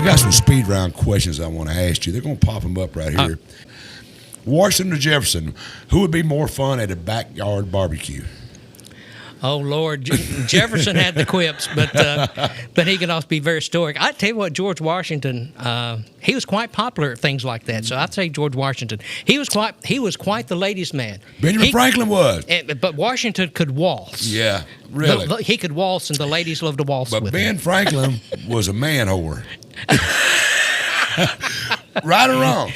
got some speed round questions I want to ask you. They're going to pop them up right here. Washington or Jefferson, who would be more fun at a backyard barbecue? Oh Lord, Jefferson had the quips, but he could also be very stoic. I tell you what, George Washington, he was quite popular at things like that. So I'd say George Washington. He was quite the ladies' man. Benjamin Franklin was, but Washington could waltz. Yeah, really. He could waltz, and the ladies loved to waltz but with Ben him. Franklin was a man whore. Right or wrong?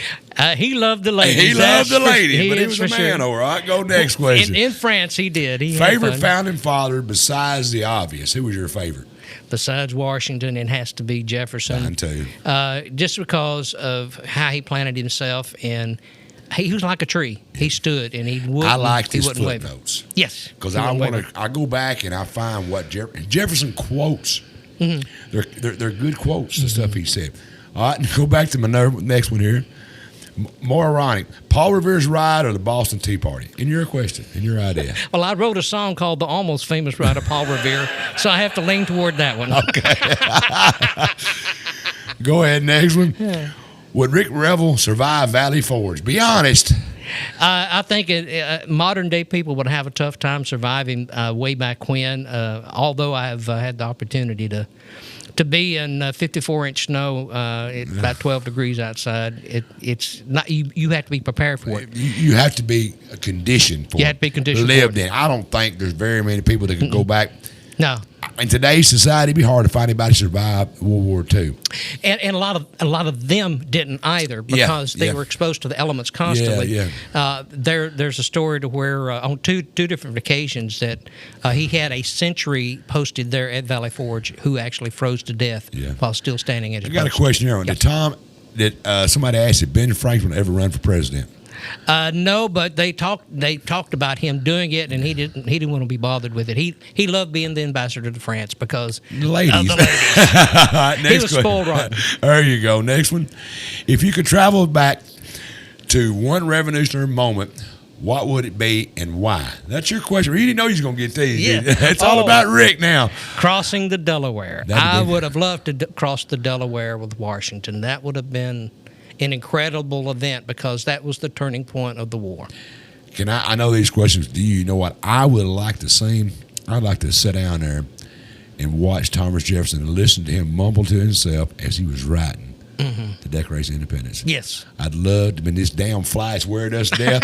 He loved the ladies. He loved the ladies, but he was a for man whore. All right, go next question. In France, he did. He had Favorite fun. founding father besides the obvious? Who was your favorite? Besides Washington, it has to be Jefferson. I can tell you. Just because of how he planted himself, and he was like a tree. He stood, and he wouldn't. I liked his wouldn't waver. footnotes. Yes, Because he I wouldn't want waver. to. I go back and I find what Jefferson quotes. Mm-hmm. They're good quotes. The stuff he said. All right, go back to my next one here. More ironic, Paul Revere's ride or the Boston Tea Party? In your question, in your idea. Well, I wrote a song called "The Almost Famous Ride of Paul Revere," so I have to lean toward that one. Go ahead, next one. Would Rick Revel survive Valley Forge? Be honest. I think modern day people would have a tough time surviving way back when. Although I have had the opportunity to be in 54-inch snow at about 12 degrees outside, it's not. You have to be prepared for it. You have to be conditioned for it. You have to be conditioned for Lived it. in. I don't think there's very many people that can go back. No. In today's society, it'd be hard to find anybody to survive World War II. And a lot of them didn't either because they were exposed to the elements constantly. Yeah. There's a story to where on two different occasions that he had a sentry posted there at Valley Forge who actually froze to death while still standing at his I got a post. question here. Did somebody ask if Ben Franklin ever run for president? No, but they talked about him doing it, and he didn't want to be bothered with it. He loved being the ambassador to France because The ladies. of the ladies. All right, He next was question. spoiled rotten. There you go. Next one. If you could travel back to one revolutionary moment, what would it be and why? That's your question. You didn't know you was going to get these. Yeah. did you? It's all about Rick now. Crossing the Delaware. That'd I be- would have loved to cross the Delaware with Washington. That would have been an incredible event because that was the turning point of the war. I know these questions. Do you know what I would like to see? I'd like to sit down there and watch Thomas Jefferson and listen to him mumble to himself as he was writing the Declaration of Independence. Yes. I'd love to be this damn fly is wearing us to death.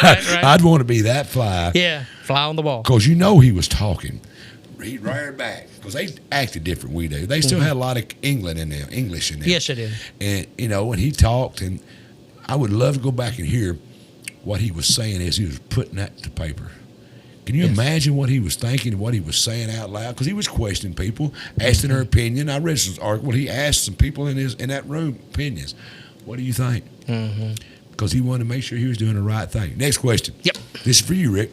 Right. I'd want to be that fly. Yeah, fly on the wall. Because you know he was talking. Read right back. Because they acted different we do. They still had a lot of English in them. Yes, it is. And, when he talked, and I would love to go back and hear what he was saying as he was putting that to paper. Can you imagine what he was thinking and what he was saying out loud? Because he was questioning people, asking their opinion. I read some article. He asked some people in that room opinions. What do you think? Because he wanted to make sure he was doing the right thing. Next question. Yep. This is for you, Rick.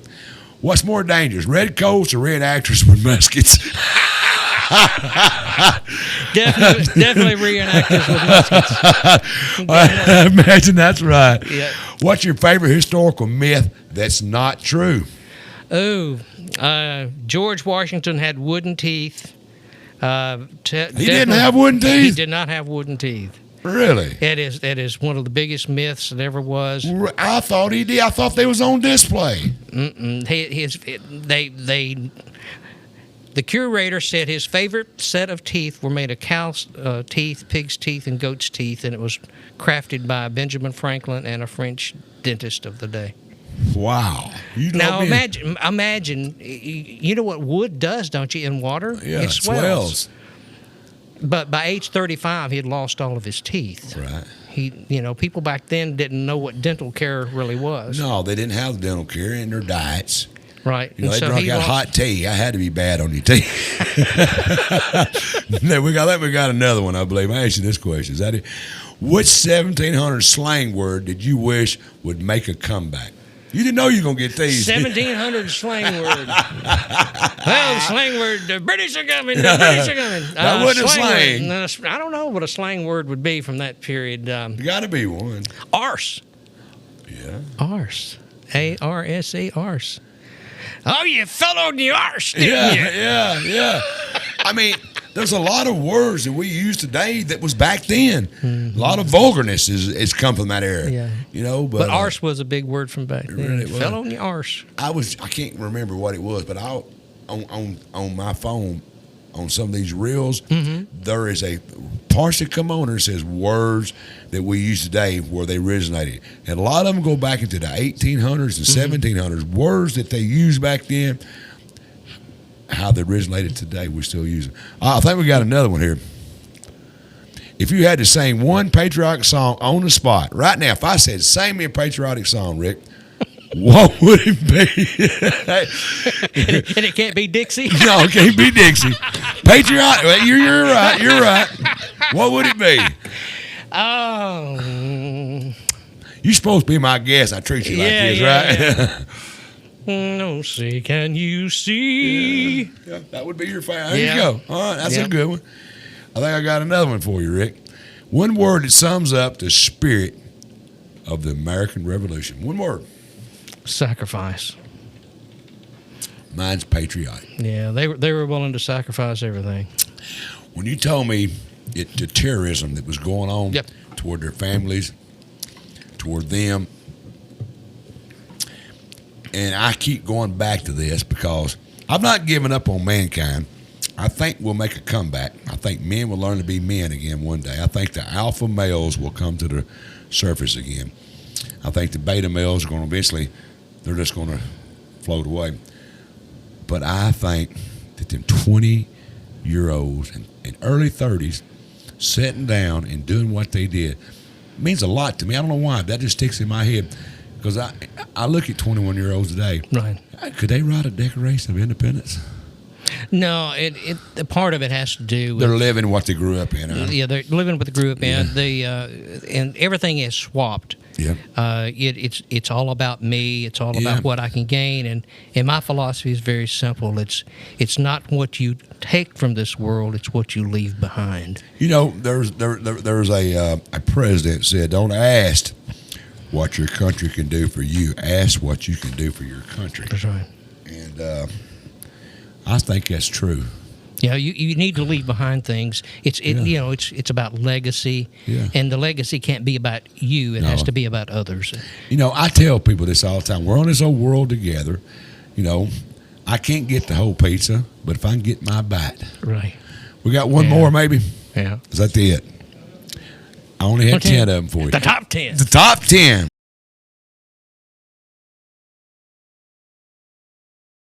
What's more dangerous, red coats or red actors with muskets? Definitely reenactors with muskets. I imagine that's right. Yeah. What's your favorite historical myth that's not true? Oh, George Washington had wooden teeth. He didn't have wooden teeth? He did not have wooden teeth. Really? That is one of the biggest myths that ever was. I thought he did. I thought they was on display. The curator said his favorite set of teeth were made of cow's teeth, pig's teeth, and goat's teeth, and it was crafted by Benjamin Franklin and a French dentist of the day. Wow. Now imagine, you know what wood does, don't you, in water? Yeah, it swells. But by age 35, he had lost all of his teeth. Right. People back then didn't know what dental care really was. No, they didn't have the dental care in their diets. Right. They drank that hot tea. I had to be bad on your teeth. we got another one, I believe. I asked you this question. Is that it? Which 1700 slang word did you wish would make a comeback? You didn't know you were going to get these. 1700 slang word. Well, the slang word, the British are coming, the British are coming. That wasn't a slang. Word. I don't know what a slang word would be from that period. You got to be one. Arse. Yeah. Arse. A-R-S-E, arse. Oh, you fell on the arse, didn't you? Yeah. I mean, there's a lot of words that we use today that was back then. A lot of vulgarness is come from that era. Yeah. You know, But arse was a big word from back then. really It was. fell on your arse. I can't remember what it was, but on my phone, on some of these reels, there is a parts that come on and it says words that we use today where they originated. And a lot of them go back into the 1800s and 1700s. Words that they used back then, how they originated today, we still use them. I think we got another one here. If you had to sing one patriotic song on the spot, right now, if I said, sing me a patriotic song, Rick, what would it be? And it can't be Dixie. No, it can't be Dixie. Patriotic. Well, you're right. You're right. What would it be? Oh. You're supposed to be my guest. I treat you like this, right? No, see, can you see? Yeah, that would be your favorite. There Yeah. you go. All right, that's Yeah. a good one. I think I got another one for you, Rick. One word that sums up the spirit of the American Revolution. One word. Sacrifice. Mine's patriotic. Yeah, they were willing to sacrifice everything. When you told me the terrorism that was going on Yep. toward their families, toward them, and I keep going back to this because I've not given up on mankind. I think we'll make a comeback. I think men will learn to be men again one day. I think the alpha males will come to the surface again. I think the beta males are going to eventually, they're just going to float away. But I think that them 20-year-olds and early 30s sitting down and doing what they did means a lot to me. I don't know why. That just sticks in my head because I look at 21-year-olds today. Right. Could they write a Declaration of Independence? No, the part of it has to do with They're living what they grew up in. Huh? yeah, they're living with the group in and everything is swapped. Yeah. It's all about me. It's all Yeah. about what I can gain, and my philosophy is very simple. It's not what you take from this world; it's what you leave behind. You know, there's a president said, "Don't ask what your country can do for you. Ask what you can do for your country." That's right. And I think that's true. Yeah, you need to leave behind things. It's about legacy, Yeah. and the legacy can't be about you. It has No. to be about others. You know, I tell people this all the time. We're on this whole world together. You know, I can't get the whole pizza, but if I can get my bite. Right. We got one Yeah. more, maybe? Yeah. Is that it? I only had Okay. 10 of them for you. The top 10. The top 10.